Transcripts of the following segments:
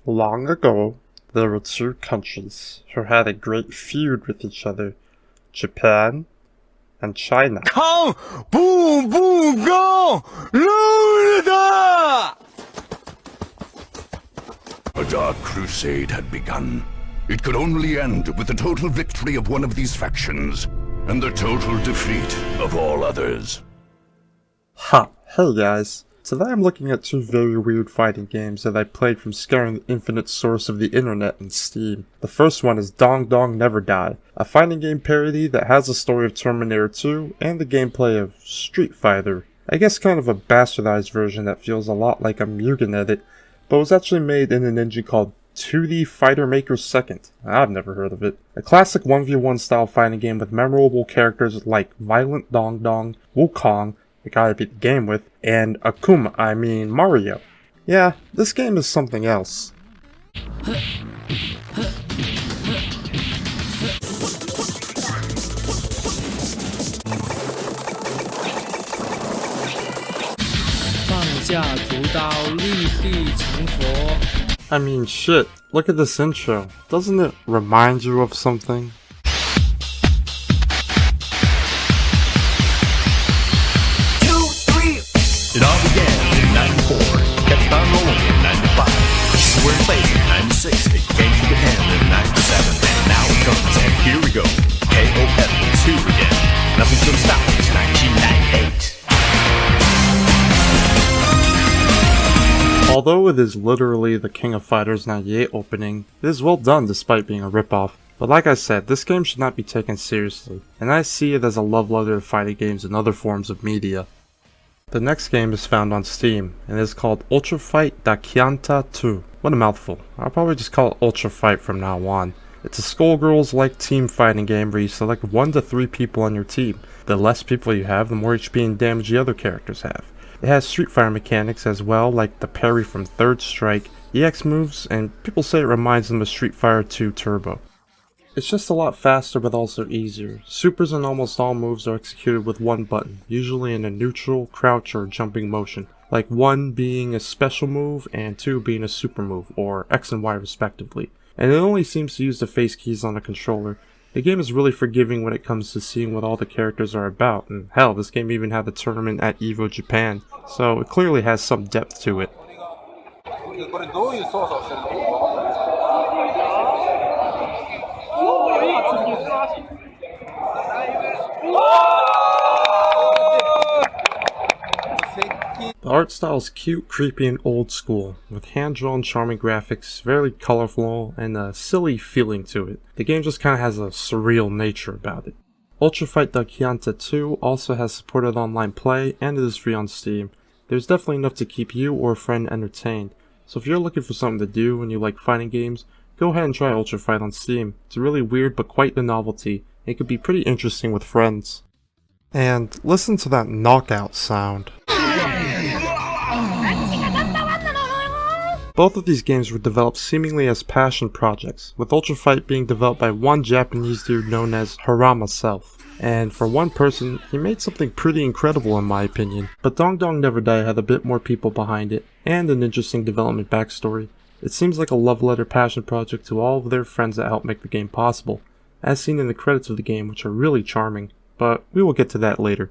Long ago, there were two countries who had a great feud with each other, Japan and China. Kong! Boom! Boom! Go! Luna! A dark crusade had begun. It could only end with the total victory of one of these factions, and the total defeat of all others. Ha! Hey guys! Today I'm looking at two very weird fighting games that I played from scouring the infinite source of the internet and Steam. The first one is Dong Dong Never Die, a fighting game parody that has the story of Terminator 2 and the gameplay of Street Fighter. I guess kind of a bastardized version that feels a lot like a Mugen edit, but was actually made in an engine called 2D Fighter Maker 2nd. I've never heard of it. A classic 1v1 style fighting game with memorable characters like Violent Dong Dong, Wukong, the guy I beat the game with, and Akuma, I mean Mario. Yeah, this game is something else. 放下屠刀，立地成佛。 I mean shit, look at this intro. Doesn't it remind you of something? It all began in 94, kept on rolling in 95. We were in place in 96, it came to the end in 97, and now it comes, and here we go. KOF is here again. Nothing's gonna stop us, 1998. Although it is literally the King of Fighters 98 opening, it is well done despite being a ripoff. But like I said, this game should not be taken seriously, and I see it as a love letter to fighting games and other forms of media. The next game is found on Steam, and is called Ultra Fight Da Kyanta 2. What a mouthful. I'll probably just call it Ultra Fight from now on. It's a Skullgirls-like team fighting game where you select 1 to 3 people on your team. The less people you have, the more HP and damage the other characters have. It has Street Fighter mechanics as well, like the parry from Third Strike, EX moves, and people say it reminds them of Street Fighter 2 Turbo. It's just a lot faster but also easier. Supers and almost all moves are executed with one button, usually in a neutral, crouch, or jumping motion, like 1 being a special move and 2 being a super move, or X and Y respectively. And it only seems to use the face keys on the controller. The game is really forgiving when it comes to seeing what all the characters are about, and hell, this game even had the tournament at EVO Japan, so it clearly has some depth to it. The art style is cute, creepy, and old school, with hand-drawn charming graphics, very colorful, and a silly feeling to it. The game just kinda has a surreal nature about it. Ultra Fight Da Kyanta 2 also has supported online play, and it is free on Steam. There's definitely enough to keep you or a friend entertained, so if you're looking for something to do and you like fighting games, go ahead and try Ultra Fight on Steam. It's really weird but quite the novelty. It could be pretty interesting with friends. And listen to that knockout sound. Both of these games were developed seemingly as passion projects, with Ultra Fight being developed by one Japanese dude known as Harama Self. And for one person, he made something pretty incredible in my opinion. But Dong Dong Never Die had a bit more people behind it, and an interesting development backstory. It seems like a love letter passion project to all of their friends that helped make the game possible, as seen in the credits of the game, which are really charming, but we will get to that later.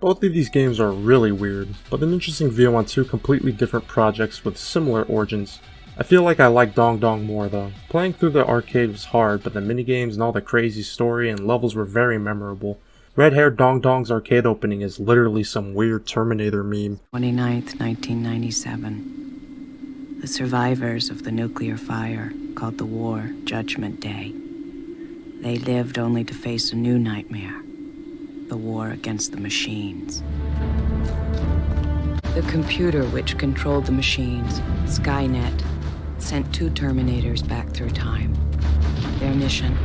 Both of these games are really weird, but an interesting view on two completely different projects with similar origins. I feel like I like Dong Dong more though. Playing through the arcade was hard, but the minigames and all the crazy story and levels were very memorable. Red-haired Dong Dong's arcade opening is literally some weird Terminator meme. 29th, 1997. The survivors of the nuclear fire called the war Judgment Day. They lived only to face a new nightmare. The war against the machines. The computer which controlled the machines, Skynet, sent 2 Terminators back through time. Their mission,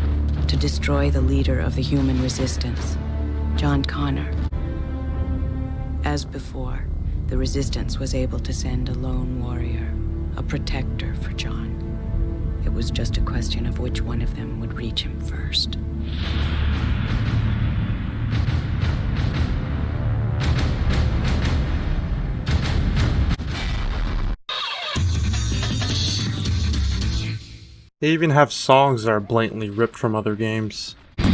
to destroy the leader of the human resistance, John Connor. As before, the resistance was able to send a lone warrior, a protector for John. It was just a question of which one of them would reach him first. They even have songs that are blatantly ripped from other games. I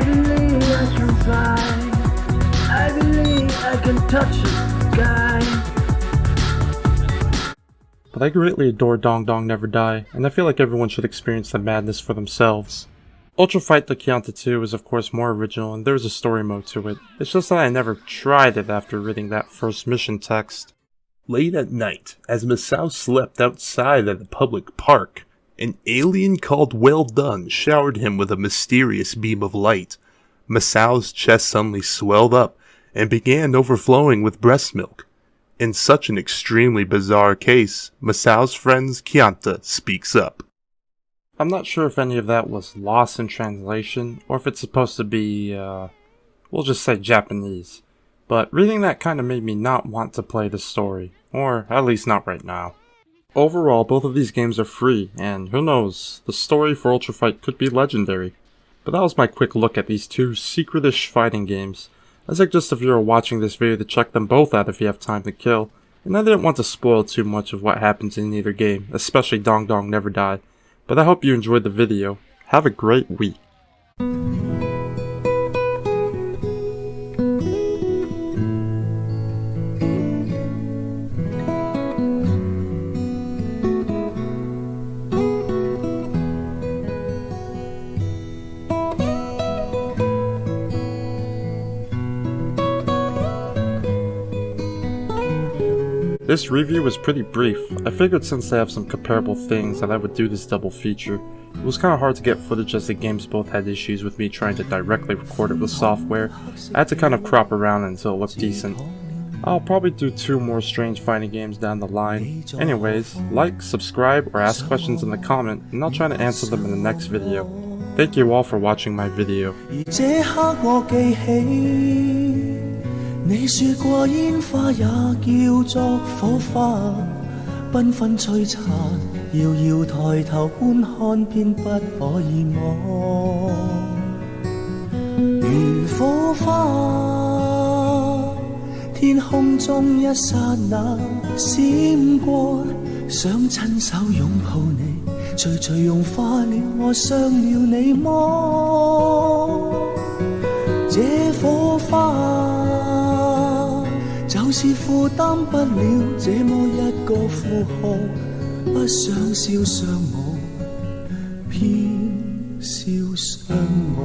believe I can fly. I believe I can touch the sky. But I greatly adore Dong Dong Never Die, and I feel like everyone should experience the madness for themselves. Ultra Fight the Kyanta 2 is of course more original, and there's a story mode to it. It's just that I never tried it after reading that first mission text. Late at night, as Masao slept outside at the public park, an alien called Well Done showered him with a mysterious beam of light. Masao's chest suddenly swelled up and began overflowing with breast milk. In such an extremely bizarre case, Masao's friend Kyanta speaks up. I'm not sure if any of that was lost in translation, or if it's supposed to be, we'll just say Japanese. But reading that kind of made me not want to play the story, or at least not right now. Overall, both of these games are free, and who knows, the story for Ultra Fight could be legendary. But that was my quick look at these two secret-ish fighting games. I suggest if you're watching this video to check them both out if you have time to kill, and I didn't want to spoil too much of what happens in either game, especially Dong Dong Never Die. But I hope you enjoyed the video. Have a great week. This review was pretty brief. I figured since they have some comparable things that I would do this double feature. It was kinda hard to get footage as the games both had issues with me trying to directly record it with software. I had to kind of crop around until it looked decent. I'll probably do 2 more strange fighting games down the line. Anyways, like, subscribe, or ask questions in the comment, and I'll try to answer them in the next video. Thank you all for watching my video. 你說過煙花也叫作火花，繽紛璀璨，搖搖抬頭觀看便不可以摸。如火花，天空中一剎那閃過，想親手擁抱你，徐徐融化了我傷了你麼？這火花。 就是負擔不了這麼一個負荷，不想燒傷我，偏燒傷我。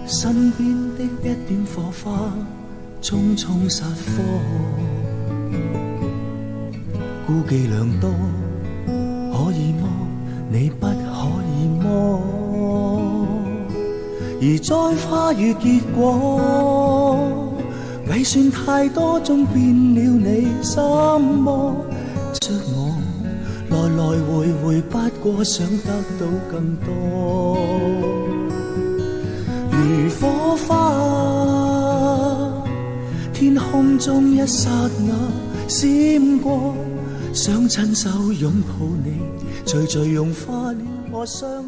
身邊的一點火花，匆匆殺科。顧忌良多，可以麼？你不可以麼？而栽花與結果，計算太多，終變了你心魔。着我來來回回，不過想得到更多。 如火花，天空中一剎那閃過，想親手擁抱你，徐徐融化了我傷。